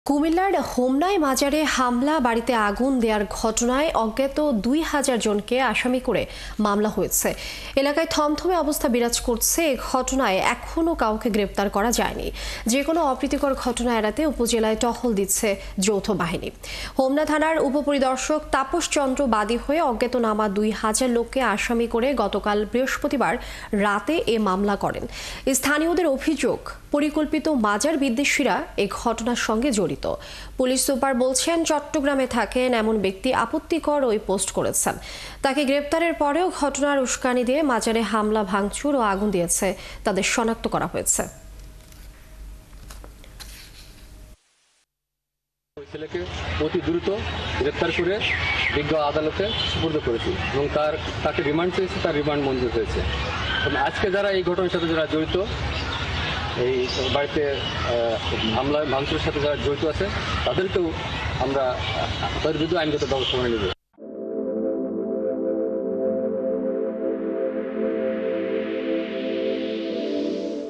কুমিল্লার হোমনায় মাজারে হামলা, বাড়িতে আগুন দেওয়ার ঘটনায় অজ্ঞাত ২,০০০ জনকে আসামি করে মামলা হয়েছে। এলাকায় থমথমে অবস্থা বিরাজ করছে। এ ঘটনায় এখনও কাউকে গ্রেপ্তার করা যায়নি। যে কোনো অপ্রীতিকর ঘটনা এড়াতে উপজেলায় টহল দিচ্ছে যৌথ বাহিনী। হোমনা থানার উপপরিদর্শক তাপস চন্দ্র বাদী হয়ে অজ্ঞাতনামা ২,০০০ লোককে আসামি করে গতকাল বৃহস্পতিবার রাতে এ মামলা করেন। স্থানীয়দের অভিযোগ, পরিকল্পিত মাজার বিদ্বেষীরা এ ঘটনার সঙ্গে জড়িত। পুলিশ সুপার বলছেন, চট্টগ্রামে থাকেন এমন ব্যক্তি আপত্তিকর ওই পোস্ট করেছেন। তাকে গ্রেপ্তারের পরেও ঘটনার উস্কানি দিয়ে মাজারে হামলা, ভাঙচুর ও আগুন দিয়েছে তাদের শনাক্ত করা হয়েছে। ওই ছেলেকে অতি দ্রুত গ্রেপ্তার করে বিজ্ঞ আদালতে সুপর্দ করেছি এবং তাকে রিমান্ড চেয়েছে, তার রিমান্ড মঞ্জুর হয়েছে। এবং আজকে যারা এই ঘটনার সাথে যারা জড়িত, এই বাড়িতে হামলা ভাঙচুরের সাথে যারা জড়িত আছে, তাদেরকেও আমরা তাদের বিরুদ্ধে আইনগত ব্যবস্থা নেব।